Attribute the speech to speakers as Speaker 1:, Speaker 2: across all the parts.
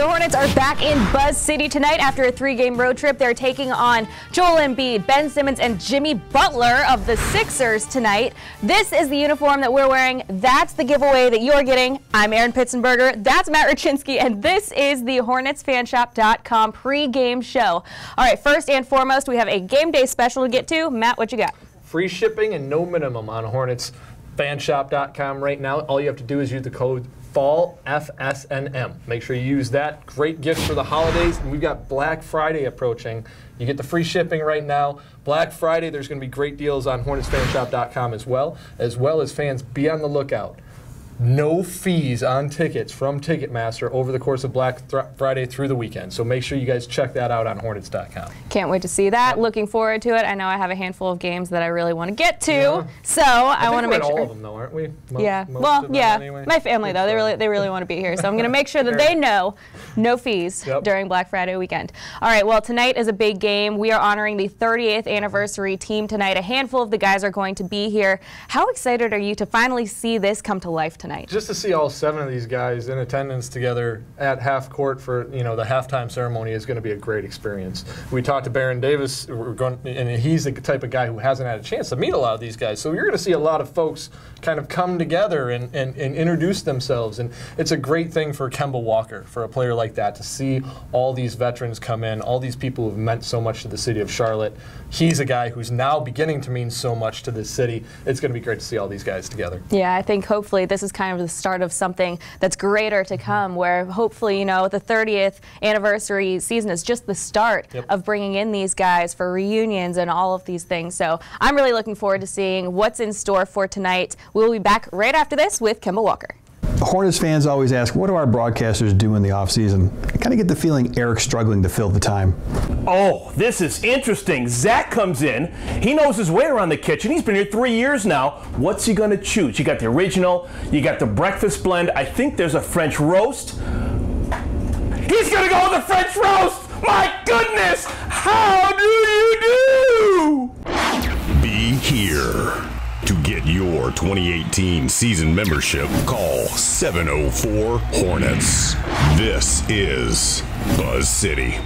Speaker 1: The Hornets are back in Buzz City tonight after a 3-game road trip. They're taking on Joel Embiid, Ben Simmons, and Jimmy Butler of the Sixers tonight. This is the uniform that we're wearing. That's the giveaway that you're getting. I'm Eryn Pittsonberger. That's Matt Rochinski, and this is the HornetsFanshop.com pregame show. All right, first and foremost, we have a game day special to get to. Matt, what you got?
Speaker 2: Free shipping and no minimum on HornetsFanshop.com right now. All you have to do is use the code FALLFSNM. Make sure you use that. Great gift for the holidays. And we've got Black Friday approaching. You get the free shipping right now. Black Friday, there's going to be great deals on HornetsFanshop.com as well as fans, be on the lookout. No fees on tickets from Ticketmaster over the course of Black Friday through the weekend. So make sure you guys check that out on Hornets.com.
Speaker 1: Can't wait to see that. Looking forward to it. I know I have a handful of games that I really want to get to, so I want to make sure.
Speaker 2: All of them, though, aren't we?
Speaker 1: Well, yeah. My family, though, they really want to be here, so I'm going to make sure that they know no fees during Black Friday weekend. All right. Well, tonight is a big game. We are honoring the 30th anniversary team tonight. A handful of the guys are going to be here. How excited are you to finally see this come to life tonight?
Speaker 2: Just to see all 7 of these guys in attendance together at half court for the halftime ceremony is going to be a great experience. We talked to Baron Davis, and he's the type of guy who hasn't had a chance to meet a lot of these guys. So you're going to see a lot of folks kind of come together and introduce themselves. And it's a great thing for Kemba Walker, for a player like that, to see all these veterans come in, all these people who've meant so much to the city of Charlotte. He's a guy who's now beginning to mean so much to this city. It's going to be great to see all these guys together.
Speaker 1: Yeah, I think hopefully this is kind of the start of something that's greater to come, where hopefully, the 30th anniversary season is just the start of bringing in these guys for reunions and all of these things. So I'm really looking forward to seeing what's in store for tonight. We'll be back right after this with Kemba Walker.
Speaker 3: Hornets fans always ask, what do our broadcasters do in the offseason? I kind of get the feeling Eric's struggling to fill the time.
Speaker 4: Oh, this is interesting. Zach comes in. He knows his way around the kitchen. He's been here 3 years now. What's he going to choose? You got the original. You got the breakfast blend. I think there's a French roast. He's going to go with the French roast. My goodness. How do you do?
Speaker 5: Be here. To get your 2018 season membership, call 704-HORNETS. This is Buzz City.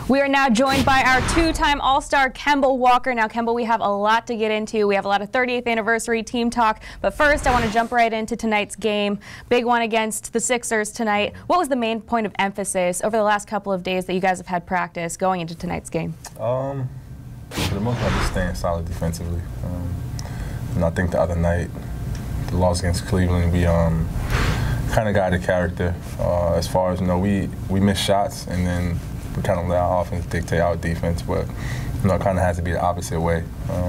Speaker 1: We are now joined by our 2-time All-Star Kemba Walker. Now, Kemba, we have a lot to get into. We have a lot of 30th anniversary team talk. But first, I want to jump right into tonight's game. Big one against the Sixers tonight. What was the main point of emphasis over the last couple of days that you guys have had practice going into tonight's game?
Speaker 6: For the most part, just staying solid defensively. And I think the other night, the loss against Cleveland, we kind of got the character as far as, we missed shots, and then we kind of let our offense dictate our defense, but, it kind of has to be the opposite way.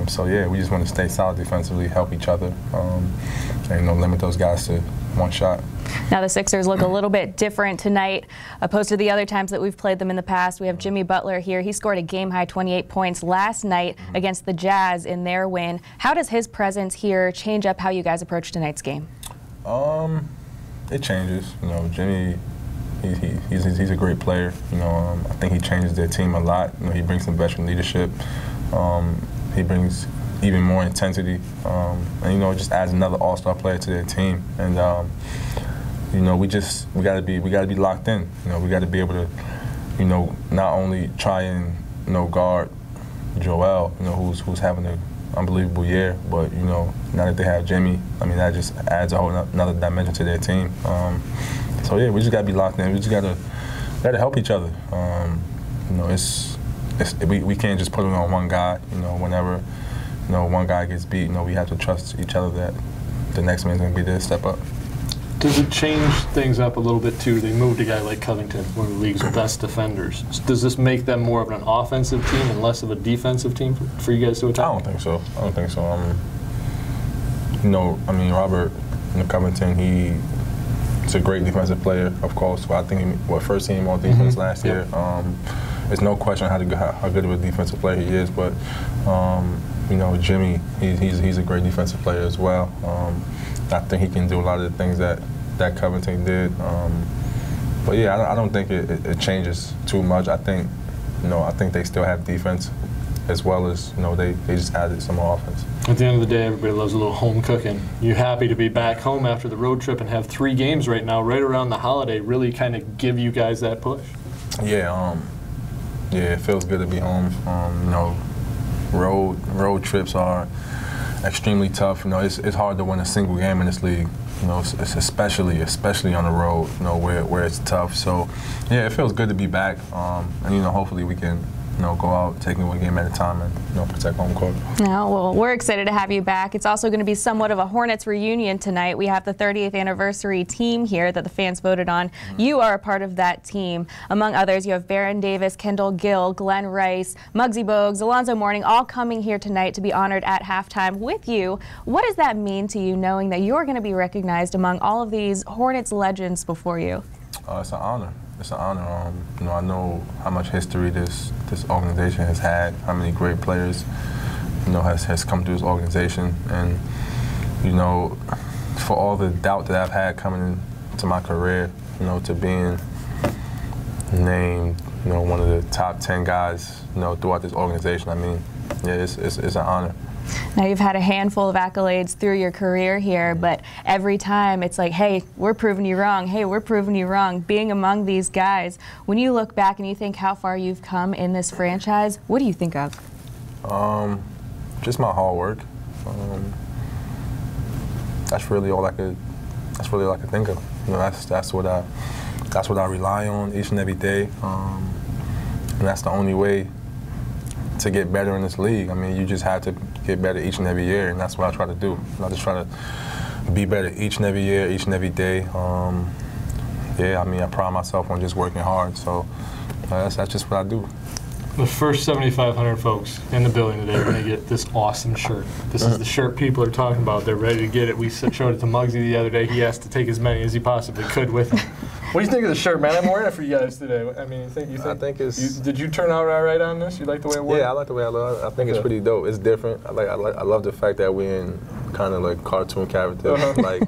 Speaker 6: So, yeah, we just want to stay solid defensively, help each other, and, limit those guys to one shot.
Speaker 1: Now the Sixers look a little bit different tonight opposed to the other times that we've played them in the past. We have Jimmy Butler here. He scored a game-high 28 points last night against the Jazz in their win. How does his presence here change up how you guys approach tonight's game?
Speaker 6: It changes. Jimmy, he's a great player. I think he changes their team a lot. He brings some veteran leadership. He brings even more intensity, and it just adds another all-star player to their team. And we gotta be locked in. We gotta be able to, not only try and guard Joel, who's having an unbelievable year, but now that they have Jimmy, that just adds a whole another dimension to their team. So yeah, we just gotta be locked in. We just gotta help each other. We can't just put it on one guy. Whenever one guy gets beat, we have to trust each other that the next man's going to be there to step up.
Speaker 2: Does it change things up a little bit, too? They moved a guy like Covington, one of the league's best defenders. Does this make them more of an offensive team and less of a defensive team for you guys to attack?
Speaker 6: I don't think so. Robert Covington, he's a great defensive player, of course. I think he first team all defense last year. There's no question how good of a defensive player he is, but Jimmy, he's a great defensive player as well. I think he can do a lot of the things that Covington did. But yeah, I don't think it changes too much. I think they still have defense as well as they just added some more offense.
Speaker 2: At the end of the day, everybody loves a little home cooking. You happy to be back home after the road trip and have 3 games right now, right around the holiday, really kind of give you guys that push?
Speaker 6: Yeah, it feels good to be home. You know, road trips are extremely tough. You know, it's hard to win a single game in this league. You know, it's especially on the road. You know, where it's tough. So, yeah, it feels good to be back. And you know, hopefully we can, you know, go out, taking 1 game at a time, and, you know, protect home court.
Speaker 1: Yeah, well, we're excited to have you back. It's also going to be somewhat of a Hornets reunion tonight. We have the 30th anniversary team here that the fans voted on. You are a part of that team. Among others, you have Baron Davis, Kendall Gill, Glenn Rice, Muggsy Bogues, Alonzo Mourning, all coming here tonight to be honored at halftime with you. What does that mean to you, knowing that you're going to be recognized among all of these Hornets legends before you?
Speaker 6: It's an honor. It's an honor. You know, I know how much history this organization has had, how many great players, you know, has come through this organization, and you know, for all the doubt that I've had coming into my career, you know, to being named, you know, one of the top 10 guys, you know, throughout this organization. I mean, yeah, it's an honor.
Speaker 1: Now, you've had a handful of accolades through your career here, but every time it's like, hey, we're proving you wrong. Hey, we're proving you wrong. Being among these guys, when you look back and you think how far you've come in this franchise, what do you think of?
Speaker 6: Just my hard work. That's really all I could think of. You know, that's what I rely on each and every day, and that's the only way to get better in this league. I mean, you just have to get better each and every year, and that's what I try to do. I just try to be better each and every year, each and every day. Yeah, I mean, I pride myself on just working hard, so that's just what I do.
Speaker 2: The first 7,500 folks in the building today are going to get this awesome shirt. This is the shirt people are talking about. They're ready to get it. We showed it to Muggsy the other day. He asked to take as many as he possibly could with him. What do you think of the shirt, man? I'm wearing it for you guys today. I mean, I think it's. Did you turn out all right on this? You like the way it works?
Speaker 6: Yeah, I like the way I look. I think it's pretty dope. It's different. I love the fact that we're in kind of like cartoon characters, like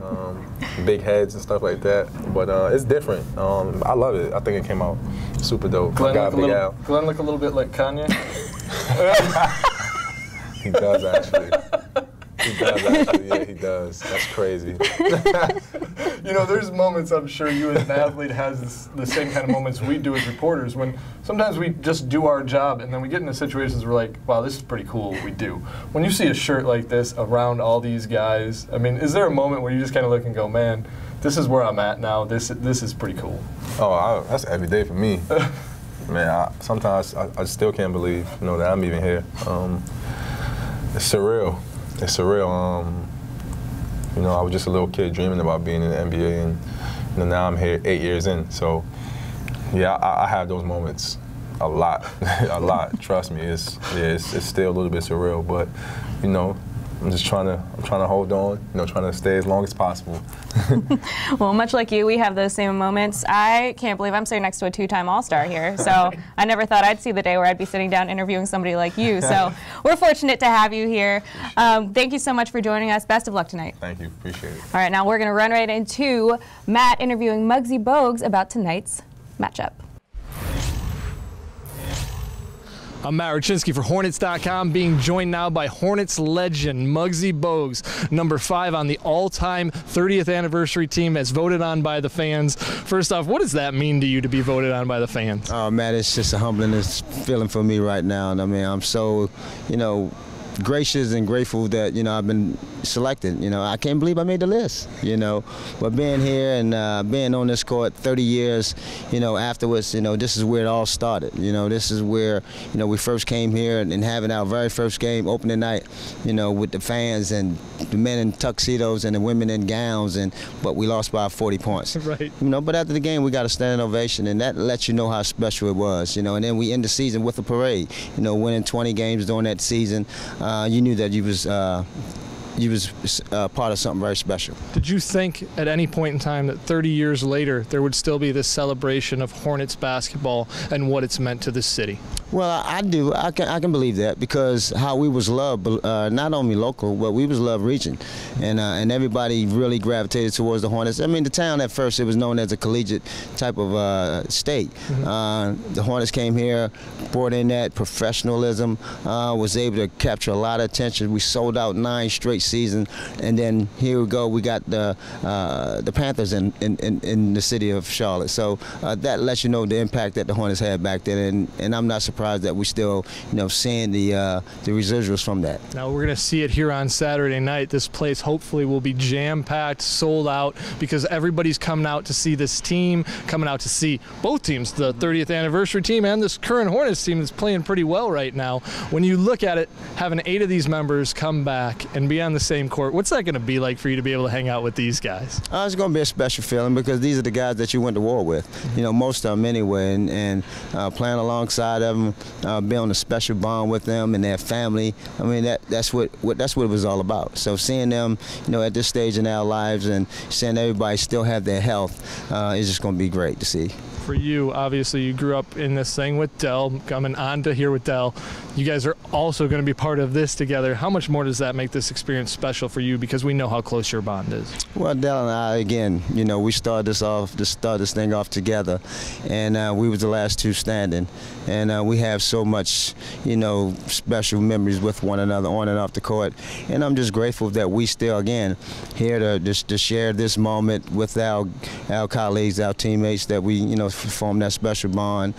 Speaker 6: big heads and stuff like that. But it's different. I love it. I think it came out super dope.
Speaker 2: Glenn look a little bit like Kanye.
Speaker 6: He does actually. Yeah, he does. That's crazy.
Speaker 2: You know, there's moments, I'm sure you as an athlete has the same kind of moments we do as reporters, when sometimes we just do our job and then we get into situations where we're like, wow, this is pretty cool what we do. When you see a shirt like this around all these guys, I mean, is there a moment where you just kind of look and go, man, this is where I'm at now, this is pretty cool?
Speaker 6: Oh, that's every day for me. Man, sometimes I still can't believe, you know, that I'm even here. It's surreal. It's surreal. You know, I was just a little kid dreaming about being in the NBA, and you know, now I'm here 8 years in. So, yeah, I have those moments a lot, a lot. Trust me, it's still a little bit surreal, but you know, I'm trying to hold on, you know, trying to stay as long as possible.
Speaker 1: Well, much like you, we have those same moments. I can't believe I'm sitting next to a 2-time All-Star here, so I never thought I'd see the day where I'd be sitting down interviewing somebody like you. So we're fortunate to have you here. Thank you so much for joining us. Best of luck tonight.
Speaker 6: Thank you. Appreciate it.
Speaker 1: All right, now we're going to run right into Matt interviewing Muggsy Bogues about tonight's matchup.
Speaker 7: I'm Matt Rochinski for Hornets.com, being joined now by Hornets legend Muggsy Bogues, number 5 on the all-time 30th anniversary team, as voted on by the fans. First off, what does that mean to you to be voted on by the fans?
Speaker 8: Oh, man, it's just a humbling feeling for me right now. And I mean, I'm so, you know, gracious and grateful that, you know, I've been selected. You know, I can't believe I made the list, you know. But being here and being on this court 30 years, you know, afterwards, you know, this is where it all started. You know, this is where, you know, we first came here and having our very first game, opening night, you know, with the fans and the men in tuxedos and the women in gowns, but we lost by 40 points.
Speaker 7: Right.
Speaker 8: You know, but after the game, we got a standing ovation, and that lets you know how special it was, you know. And then we end the season with a parade, you know, winning 20 games during that season. You knew that you was part of something very special.
Speaker 7: Did you think at any point in time that 30 years later there would still be this celebration of Hornets basketball and what it's meant to this city?
Speaker 8: Well, I do. I can believe that because how we was loved, not only local, but we was loved region, and everybody really gravitated towards the Hornets. I mean, the town at first it was known as a collegiate type of state. The Hornets came here, brought in that professionalism, was able to capture a lot of attention. We sold out 9 straight seasons, and then here we go. We got the Panthers in the city of Charlotte. So that lets you know the impact that the Hornets had back then, and I'm not surprised that we still, seeing the residuals from that.
Speaker 7: Now we're going to see it here on Saturday night. This place hopefully will be jam-packed, sold out, because everybody's coming out to see this team, coming out to see both teams, the 30th anniversary team and this current Hornets team that's playing pretty well right now. When you look at it, having 8 of these members come back and be on the same court, what's that going to be like for you to be able to hang out with these guys?
Speaker 8: It's going to be a special feeling because these are the guys that you went to war with, most of them anyway, and playing alongside of them, building a special bond with them and their family. I mean, that's what it was all about. So seeing them, at this stage in our lives and seeing everybody still have their health is just going to be great to see.
Speaker 7: For you, obviously, you grew up in this thing with Dell, coming on to here with Dell. You guys are also going to be part of this together. How much more does that make this experience special for you? Because we know how close your bond is.
Speaker 8: Well, Dell and I, again, we started this thing off together, and we was the last 2 standing. And we have so much, special memories with one another on and off the court. And I'm just grateful that we still, again, here to share this moment with our colleagues, our teammates, that we, form that special bond,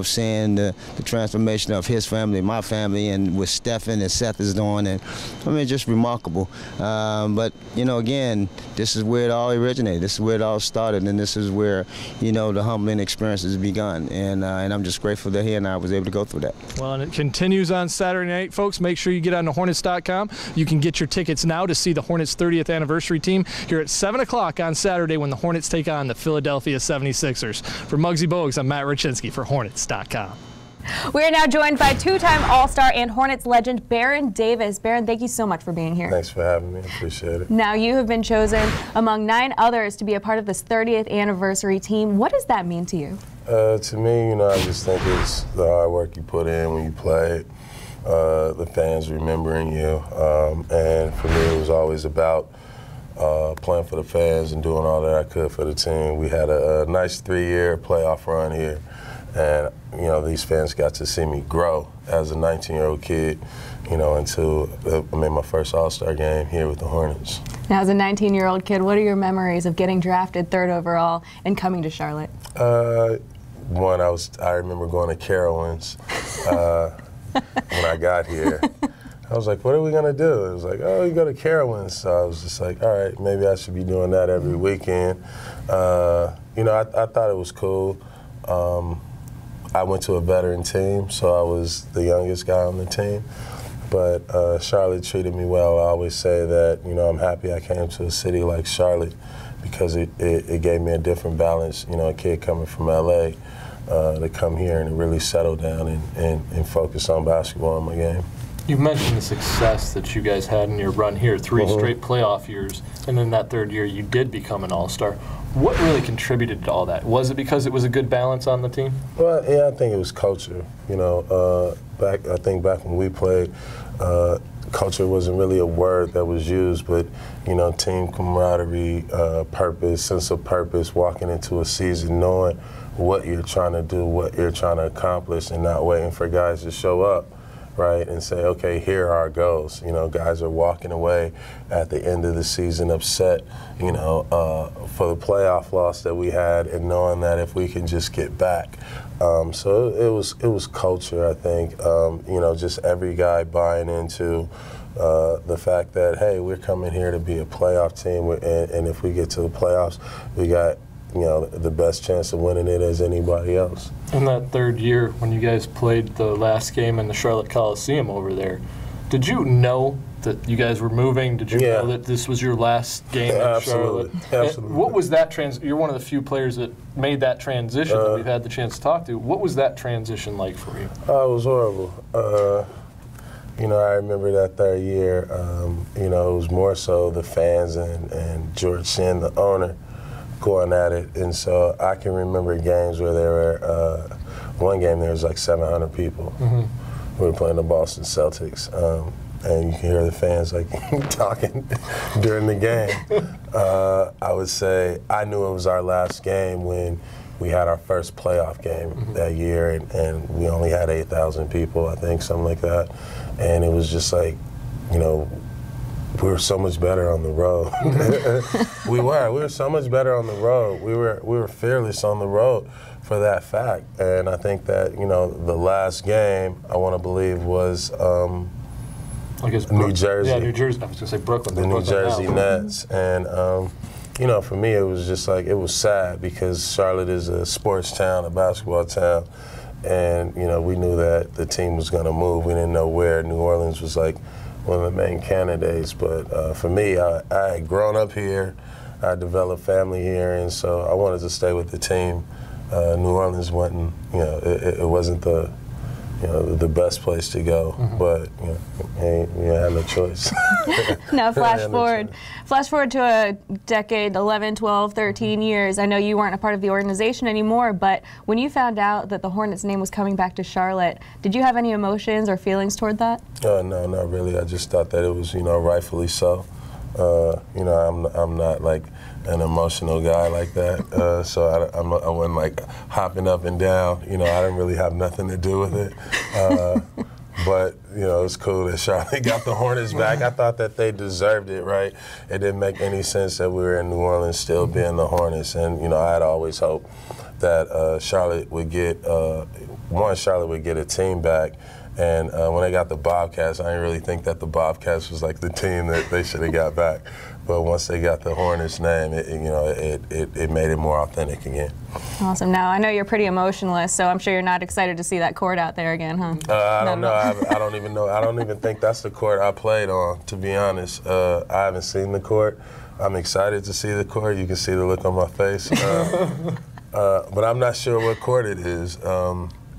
Speaker 8: seeing the transformation of his family, my family, and with Stephen and Seth is doing, and I mean, just remarkable. But, again, this is where it all originated. This is where it all started, and this is where, the humbling experience has begun. And I'm just grateful that he and I was able to go through that.
Speaker 7: Well, and it continues on Saturday night, folks. Make sure you get on to Hornets.com. You can get your tickets now to see the Hornets' 30th anniversary team here at 7 o'clock on Saturday when the Hornets take on the Philadelphia 76ers. For Muggsy Bogues, I'm Matt Rochinski for Hornets.com.
Speaker 1: We are now joined by 2-time All-Star and Hornets legend Baron Davis. Baron, thank you so much for being here.
Speaker 9: Thanks for having me. I appreciate it.
Speaker 1: Now, you have been chosen among 9 others to be a part of this 30th anniversary team. What does that mean to you?
Speaker 9: To me, I just think it's the hard work you put in when you play, the fans remembering you, and for me, it was always about playing for the fans and doing all that I could for the team. We had a nice 3-year playoff run here, and these fans got to see me grow as a 19-year-old kid, until I made my first All-Star game here with the Hornets.
Speaker 1: Now, as a 19-year-old kid, what are your memories of getting drafted 3rd overall and coming to Charlotte?
Speaker 9: One, I remember going to Carowinds when I got here. I was like, what are we going to do? It was like, oh, you go to Carowinds. So I was just like, all right, maybe I should be doing that every weekend. I thought it was cool. I went to a veteran team, so I was the youngest guy on the team. But Charlotte treated me well. I always say that, I'm happy I came to a city like Charlotte because it gave me a different balance. A kid coming from L.A. To come here and really settle down and focus on basketball in my game.
Speaker 2: You mentioned the success that you guys had in your run here, 3 straight playoff years, and then that 3rd year you did become an All-Star. What really contributed to all that? Was it because it was a good balance on the team?
Speaker 9: Well, yeah, I think it was culture. I think back when we played, culture wasn't really a word that was used, but team camaraderie, purpose, sense of purpose, walking into a season knowing what you're trying to do, what you're trying to accomplish, and not waiting for guys to show up. Right, and say, okay, here are our goals. Guys are walking away at the end of the season upset, for the playoff loss that we had, and knowing that if we can just get back. So it was culture, I think. Just every guy buying into the fact that, hey, we're coming here to be a playoff team, and if we get to the playoffs, we got the best chance of winning it as anybody else.
Speaker 2: In that 3rd year, when you guys played the last game in the Charlotte Coliseum over there, did you know that you guys were moving? Did you know that this was your last game in Charlotte?
Speaker 9: Absolutely.
Speaker 2: What was that you're one of the few players that made that transition that we've had the chance to talk to. What was that transition like for you?
Speaker 9: It was horrible. I remember that 3rd year, it was more so the fans and George Shin, the owner, going at it, and so I can remember games where they were one game there was like 700 people. We were playing the Boston Celtics. And you can hear the fans like talking during the game. I would say I knew it was our last game when we had our first playoff game that year, and we only had 8,000 people, I think, something like that. And it was just like, you know, we were so much better on the road. We were so much better on the road. We were fearless on the road for that fact. And I think that, you know, the last game, I want to believe, was New Jersey.
Speaker 2: Yeah, New Jersey. I was going to say Brooklyn.
Speaker 9: The New Jersey Nets. And, you know, for me, it was just like, it was sad because Charlotte is a sports town, a basketball town. And, you know, we knew that the team was going to move. We didn't know where. New Orleans was like one of the main candidates. But for me, I had grown up here. I developed family here. And so I wanted to stay with the team. New Orleans wasn't, you know, it wasn't the, you know, the best place to go, but you know, you had no choice.
Speaker 1: Now flash forward to a decade, 11, 12, 13 years. I know you weren't a part of the organization anymore, but when you found out that the Hornets name was coming back to Charlotte, did you have any emotions or feelings toward that?
Speaker 9: No, not really. I just thought that it was, you know, rightfully so. You know, I'm not like an emotional guy like that, so I wasn't like hopping up and down. You know, I didn't really have nothing to do with it. But, you know, it's cool that Charlotte got the Hornets back. I thought that they deserved it, right? It didn't make any sense that we were in New Orleans still being the Hornets. And, you know, I had always hoped that Charlotte would get, Charlotte would get a team back. And when they got the Bobcats, I didn't really think that the Bobcats was like the team that they should have got back. But once they got the Hornets name, it made it more authentic again.
Speaker 1: Awesome. Now, I know you're pretty emotionless, so I'm sure you're not excited to see that court out there again, huh?
Speaker 9: I don't know. I don't even know. I don't even think that's the court I played on, to be honest. I haven't seen the court. I'm excited to see the court. You can see the look on my face. But I'm not sure what court it is.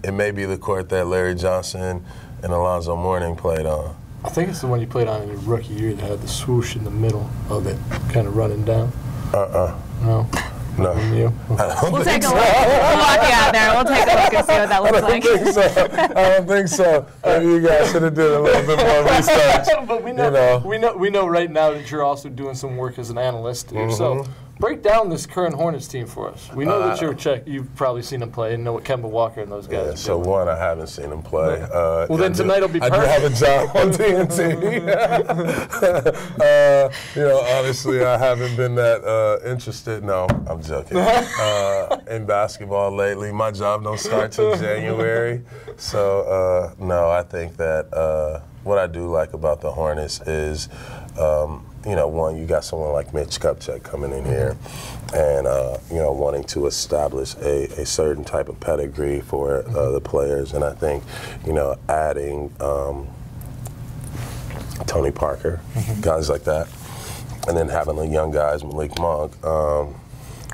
Speaker 9: It may be the court that Larry Johnson and Alonzo Mourning played on.
Speaker 2: I think it's the one you played on in your rookie year that had the swoosh in the middle of it, kind of running down. No?
Speaker 9: No.
Speaker 2: You?
Speaker 1: We'll take a look. We'll walk you out there. We'll take a look and see what that looks like.
Speaker 9: I don't think so. Maybe you guys should have did a little bit more research.
Speaker 2: But we know right now that you're also doing some work as an analyst yourself. Break down this current Hornets team for us. We know that you've probably seen them play and know what Kemba Walker and those guys are
Speaker 9: so
Speaker 2: doing.
Speaker 9: One, I haven't seen them play.
Speaker 2: Well, then tonight will be perfect.
Speaker 9: I do have a job on TNT. You know, honestly, I haven't been that interested. No, I'm joking. In basketball lately, my job don't start till January. So, no, I think that what I do like about the Hornets is you know, one, you got someone like Mitch Kupchak coming in here and, you know, wanting to establish a certain type of pedigree for the players. And I think, you know, adding Tony Parker, guys like that, and then having the young guys, Malik Monk,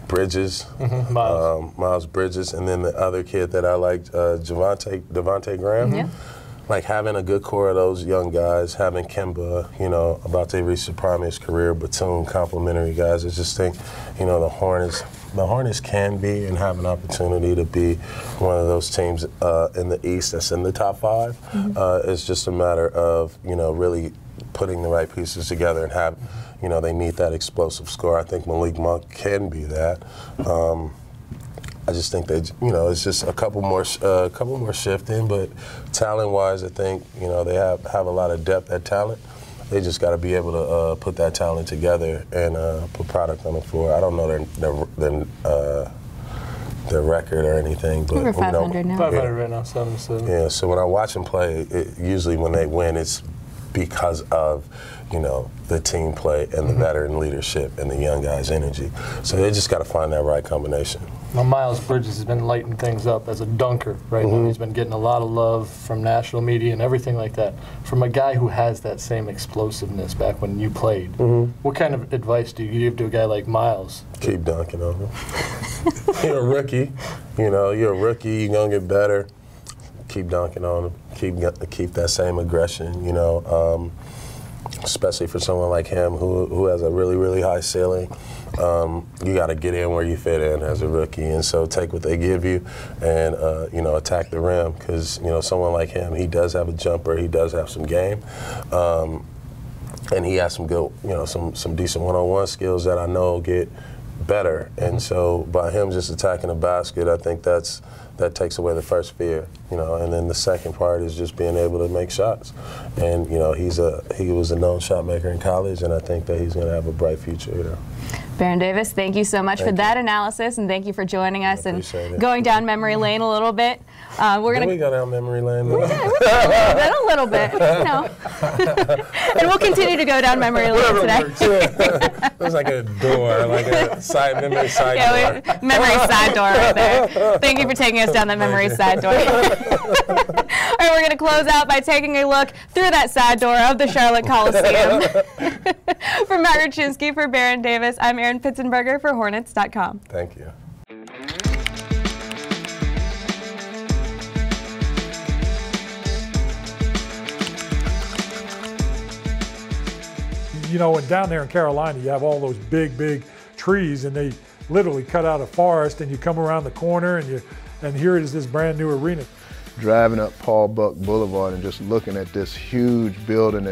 Speaker 9: Bridges, Miles Bridges, and then the other kid that I liked, Devontae Graham. Like having a good core of those young guys, having Kemba, you know, about to reach the prime of his career, Batum, complimentary guys. I just think, you know, the Hornets can be and have an opportunity to be one of those teams in the East that's in the top 5. It's just a matter of, you know, really putting the right pieces together and have, you know, they need that explosive score. I think Malik Monk can be that. I just think that, you know, it's just a couple more shifting, but talent-wise, I think, you know, they have a lot of depth at talent. They just got to be able to put that talent together and put product on the floor. I don't know their record or anything, but
Speaker 1: over 500 now.
Speaker 2: 500 right now, 7-7.
Speaker 9: Yeah. So when I watch them play, usually when they win, it's because of, you know, the team play and the veteran leadership and the young guys' energy. So they just got to find that right combination.
Speaker 2: Now, Miles Bridges has been lighting things up as a dunker right now. He's been getting a lot of love from national media and everything like that. From a guy who has that same explosiveness back when you played, what kind of advice do you give to a guy like Miles?
Speaker 9: Keep dunking on him. You're a rookie. You know, you're a rookie. You're going to get better. Keep dunking on him. Keep that same aggression, you know. especially for someone like him who has a really, really high ceiling. You got to get in where you fit in as a rookie, and so take what they give you and, you know, attack the rim because, you know, someone like him, he does have a jumper, he does have some game, and he has some good, you know, some decent one-on-one skills that I know get better. And so by him just attacking the basket, I think that takes away the first fear, you know, and then the second part is just being able to make shots. And, you know, he was a known shot maker in college, and I think that he's going to have a bright future here.
Speaker 1: Eryn Davis, thank you so much for that analysis, and thank you for joining us and going down memory lane a little bit.
Speaker 9: We go down memory lane?
Speaker 1: We did a little bit, you know. And we'll continue to go down memory lane today.
Speaker 9: It was like a door, like a memory side door.
Speaker 1: Memory side door right there. Thank you for taking us down that memory side door. All right, we're going to close out by taking a look through that side door of the Charlotte Coliseum. For Matt Rochinski, for Eryn Davis, I'm Eryn Pittsonberger for Hornets.com.
Speaker 9: Thank you.
Speaker 10: You know, and down there in Carolina, you have all those big trees, and they literally cut out a forest, and you come around the corner, and here it is, this brand new arena.
Speaker 11: Driving up Paul Buck Boulevard and just looking at this huge building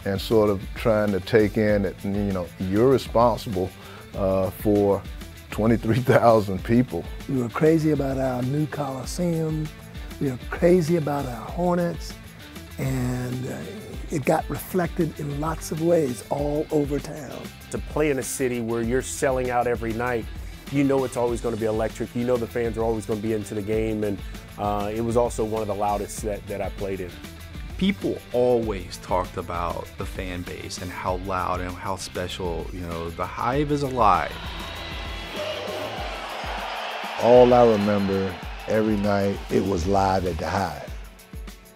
Speaker 11: and sort of trying to take in that, you know, you're responsible for 23,000 people.
Speaker 12: We were crazy about our new Coliseum. We were crazy about our Hornets, and it got reflected in lots of ways all over town.
Speaker 13: To play in a city where you're selling out every night, you know it's always going to be electric. You know the fans are always going to be into the game, and it was also one of the loudest that I played in.
Speaker 14: People always talked about the fan base and how loud and how special, you know, the Hive is alive.
Speaker 11: All I remember every night, it was live at the Hive.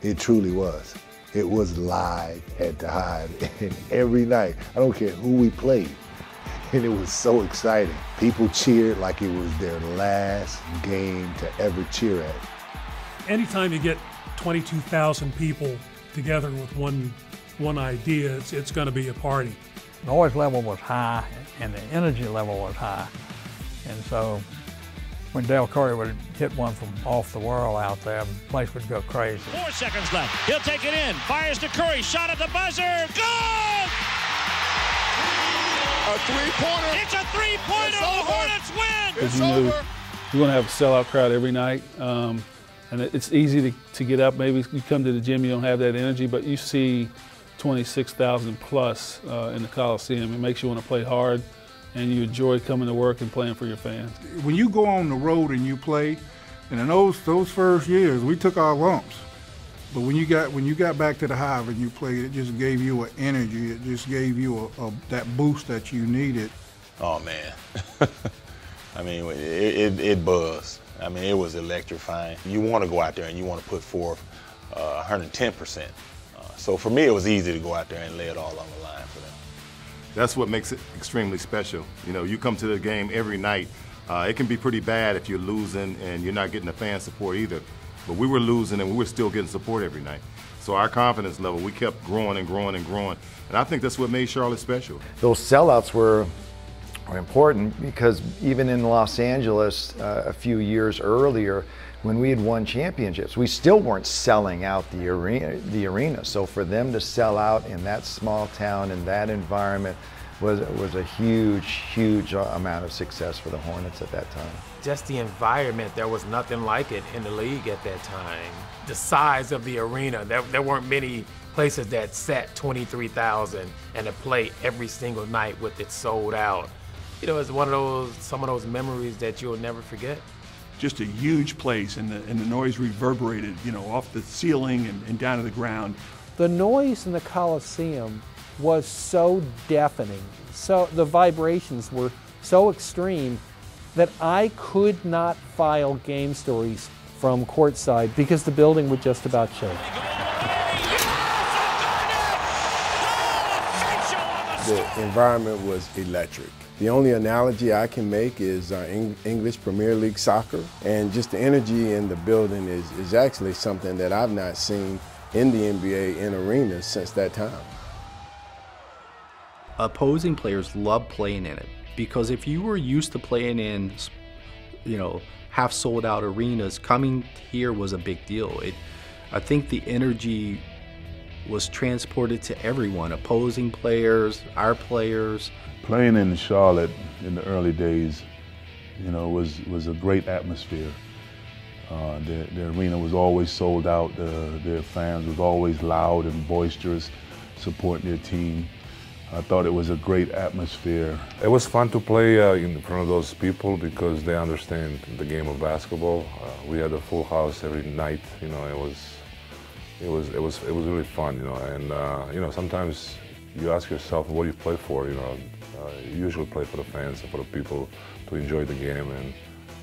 Speaker 11: It truly was. It was live at the Hive. And every night, I don't care who we played, and it was so exciting. People cheered like it was their last game to ever cheer at.
Speaker 10: Anytime you get 22,000 people together with one idea, it's going to be a party.
Speaker 15: The noise level was high and the energy level was high. And so when Dale Curry would hit one from off the world out there, the place would go crazy.
Speaker 16: 4 seconds left. He'll take it in. Fires to Curry. Shot at the buzzer. Good!
Speaker 17: A three-pointer.
Speaker 16: It's a three-pointer. The Hornets win.
Speaker 17: It's over.
Speaker 18: You're going to have a sellout crowd every night. And it's easy to get up. Maybe you come to the gym, you don't have that energy, but you see 26,000 plus in the Coliseum. It makes you want to play hard, and you enjoy coming to work and playing for your fans.
Speaker 19: When you go on the road and you play, and in those first years, we took our lumps. But when you got back to the Hive and you played, it just gave you an energy. It just gave you that boost that you needed.
Speaker 20: Oh man, I mean, it buzzed. I mean, it was electrifying. You want to go out there and you want to put forth 110%. So for me, it was easy to go out there and lay it all on the line for them.
Speaker 21: That's what makes it extremely special. You know, you come to the game every night. It can be pretty bad if you're losing and you're not getting the fan support either. But we were losing and we were still getting support every night. So our confidence level, we kept growing and growing and growing. And I think that's what made Charlotte special.
Speaker 22: Those sellouts were important because even in Los Angeles a few years earlier, when we had won championships, we still weren't selling out the arena. So for them to sell out in that small town, in that environment, was a huge amount of success for the Hornets at that time.
Speaker 23: Just the environment, there was nothing like it in the league at that time. The size of the arena, there weren't many places that sat 23,000 and to play every single night with it sold out. You know, it's some of those memories that you'll never forget.
Speaker 24: Just a huge place, and the noise reverberated, you know, off the ceiling and down to the ground.
Speaker 25: The noise in the Coliseum was so deafening, so the vibrations were so extreme that I could not file game stories from courtside because the building would just about shake.
Speaker 26: The environment was electric. The only analogy I can make is English Premier League soccer, and just the energy in the building is actually something that I've not seen in the NBA in arenas since that time.
Speaker 14: opposing players love playing in it, because if you were used to playing in, you know, half sold out arenas, coming here was a big deal. I think the energy was transported to everyone, opposing players, our players.
Speaker 3: Playing in Charlotte in the early days, you know, was a great atmosphere. The arena was always sold out. Their fans was always loud and boisterous, supporting their team. I thought it was a great atmosphere.
Speaker 4: It was fun to play in front of those people because they understand the game of basketball. We had a full house every night. You know, it was really fun. You know, and you know, sometimes you ask yourself, what do you play for? You know, you usually play for the fans and for the people to enjoy the game, and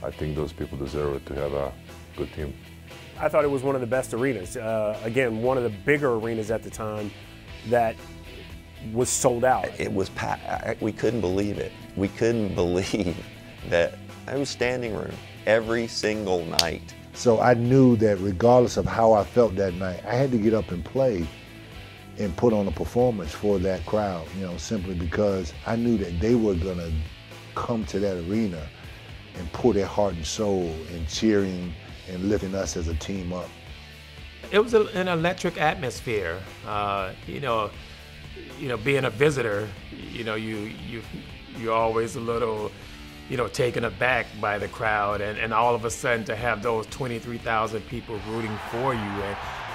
Speaker 4: I think those people deserve it to have a good team.
Speaker 13: I thought it was one of the best arenas. Again, one of the bigger arenas at the time that was sold out.
Speaker 5: It was packed. We couldn't believe it. We couldn't believe that it was standing room every single night.
Speaker 11: So I knew that regardless of how I felt that night, I had to get up and play and put on a performance for that crowd, you know, simply because I knew that they were gonna come to that arena and pour their heart and soul in cheering and lifting us as a team up.
Speaker 23: It was an electric atmosphere. You know, being a visitor, you know, you're always a little, you know, taken aback by the crowd, and all of a sudden to have those 23,000 people rooting for you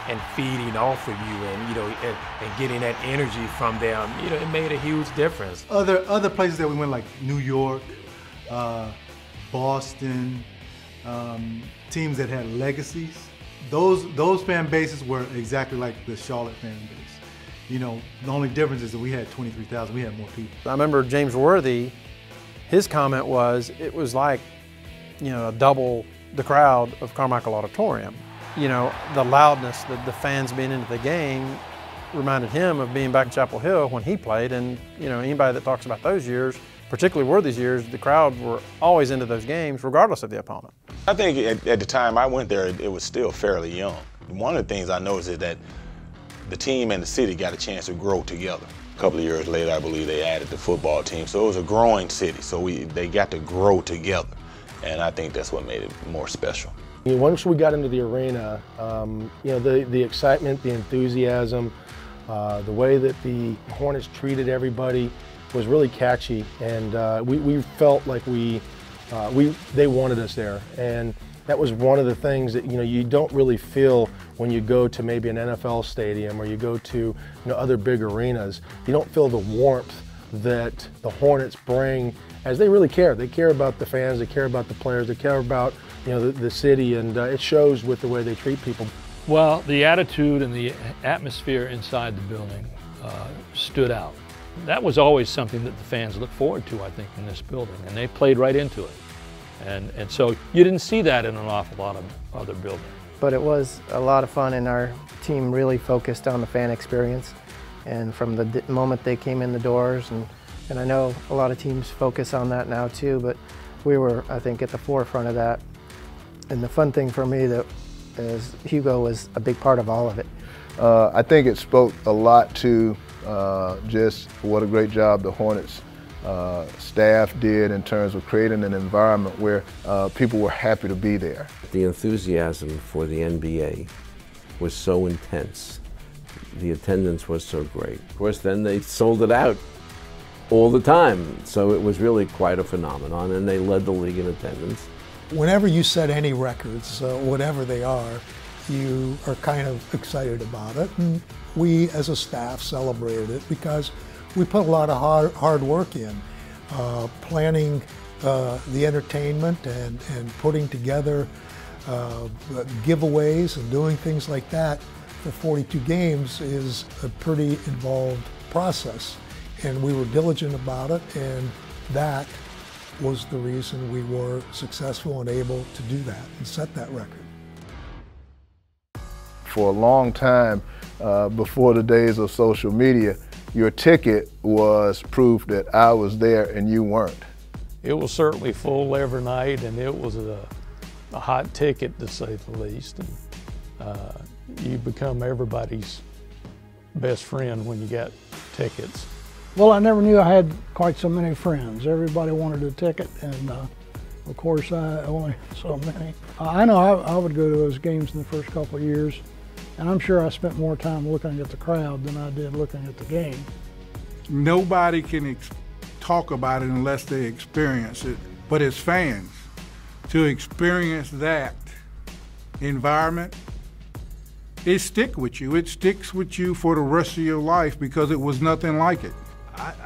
Speaker 23: and feeding off of you, and you know, and getting that energy from them, you know, it made a huge difference.
Speaker 6: Other places that we went, like New York, Boston, teams that had legacies, those fan bases were exactly like the Charlotte fan base. You know, the only difference is that we had 23,000, we had more people.
Speaker 25: I remember James Worthy, his comment was, it was like, you know, double the crowd of Carmichael Auditorium. You know, the loudness, the fans being into the game reminded him of being back in Chapel Hill when he played, and you know, anybody that talks about those years, particularly Worthy's years, the crowd were always into those games regardless of the opponent.
Speaker 20: I think at the time I went there, it was still fairly young. One of the things I noticed is that the team and the city got a chance to grow together. A couple of years later, I believe they added the football team. So it was a growing city. So they got to grow together. And I think that's what made it more special.
Speaker 8: Once we got into the arena, you know, the excitement, the enthusiasm, the way that the Hornets treated everybody was really catchy. And we felt like they wanted us there. And that was one of the things that, you know, you don't really feel when you go to maybe an NFL stadium or you go to, you know, other big arenas. You don't feel the warmth that the Hornets bring, as they really care. They care about the fans, they care about the players, they care about, you know, the city, and it shows with the way they treat people.
Speaker 17: Well, the attitude and the atmosphere inside the building stood out. That was always something that the fans looked forward to, I think, in this building, and they played right into it. And so you didn't see that in an awful lot of other buildings.
Speaker 27: But it was a lot of fun, and our team really focused on the fan experience. And from the moment they came in the doors, and I know a lot of teams focus on that now too, but we were, I think, at the forefront of that. And the fun thing for me that is Hugo was a big part of all of it.
Speaker 11: I think it spoke a lot to just what a great job the Hornets staff did in terms of creating an environment where people were happy to be there.
Speaker 28: The enthusiasm for the NBA was so intense. The attendance was so great. Of course, then they sold it out all the time, so it was really quite a phenomenon, and they led the league in attendance.
Speaker 29: Whenever you set any records, whatever they are, you are kind of excited about it, and we as a staff celebrated it because we put a lot of hard work in planning the entertainment and putting together giveaways and doing things like that for 42 games is a pretty involved process. And we were diligent about it, and that was the reason we were successful and able to do that and set that record.
Speaker 11: For a long time, before the days of social media, your ticket was proof that I was there and you weren't.
Speaker 17: It was certainly full every night, and it was a hot ticket, to say the least. And, you become everybody's best friend when you got tickets.
Speaker 1: Well, I never knew I had quite so many friends. Everybody wanted a ticket, and of course, I only had so many. I know I would go to those games in the first couple of years, and I'm sure I spent more time looking at the crowd than I did looking at the game.
Speaker 19: Nobody can talk about it unless they experience it. But as fans, to experience that environment, it sticks with you. It sticks with you for the rest of your life because it was nothing like it.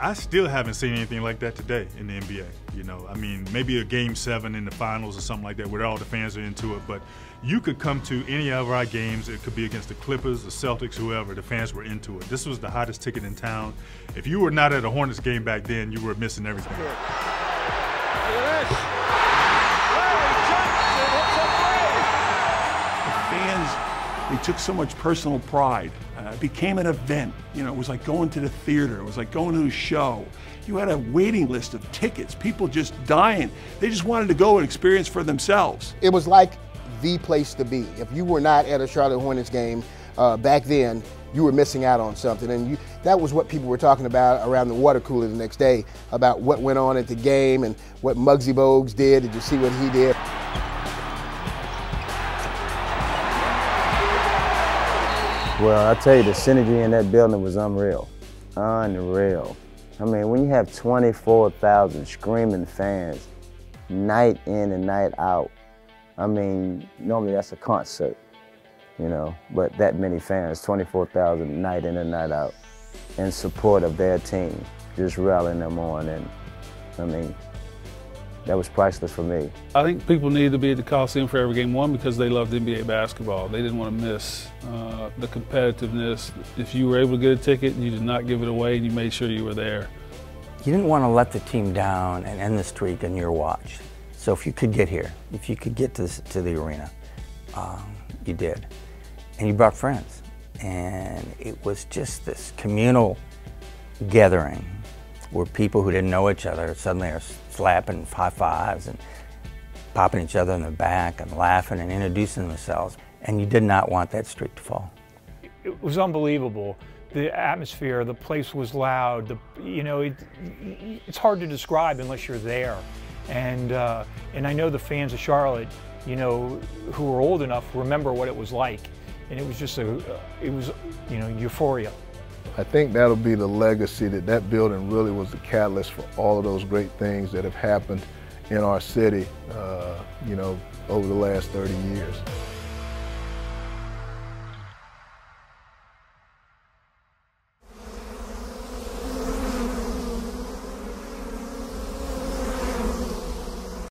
Speaker 2: I still haven't seen anything like that today in the NBA. You know, I mean, maybe a Game 7 in the finals or something like that where all the fans are into it, but you could come to any of our games. It could be against the Clippers, the Celtics, whoever. The fans were into it. This was the hottest ticket in town. If you were not at a Hornets game back then, you were missing everything.
Speaker 7: Look at this. Larry Johnson hits a three.
Speaker 24: The fans, they took so much personal pride. It became an event. You know, it was like going to the theater. It was like going to a show. You had a waiting list of tickets, people just dying. They just wanted to go and experience for themselves.
Speaker 9: It was like the place to be. If you were not at a Charlotte Hornets game back then, you were missing out on something. And that was what people were talking about around the water cooler the next day, about what went on at the game and what Muggsy Bogues did. Did you see what he did?
Speaker 10: Well, I tell you, the synergy in that building was unreal. Unreal. I mean, when you have 24,000 screaming fans, night in and night out, I mean, normally that's a concert, you know, but that many fans, 24,000 night in and night out, in support of their team, just rallying them on, and I mean, that was priceless for me.
Speaker 12: I think people needed to be at the Coliseum for every game, one, because they loved NBA basketball. They didn't want to miss the competitiveness. If you were able to get a ticket, you did not give it away, and you made sure you were there.
Speaker 15: You didn't want to let the team down and end the streak on your watch. So if you could get here, if you could get to the arena, you did. And you brought friends. And it was just this communal gathering where people who didn't know each other suddenly are slapping high fives and popping each other in the back and laughing and introducing themselves. And you did not want that streak to fall.
Speaker 16: It was unbelievable. The atmosphere, the place was loud. You know, it's hard to describe unless you're there. And I know the fans of Charlotte, you know, who are old enough remember what it was like. And it was just you know, euphoria.
Speaker 26: I think that'll be the legacy, that building really was the catalyst for all of those great things that have happened in our city, you know, over the last 30 years.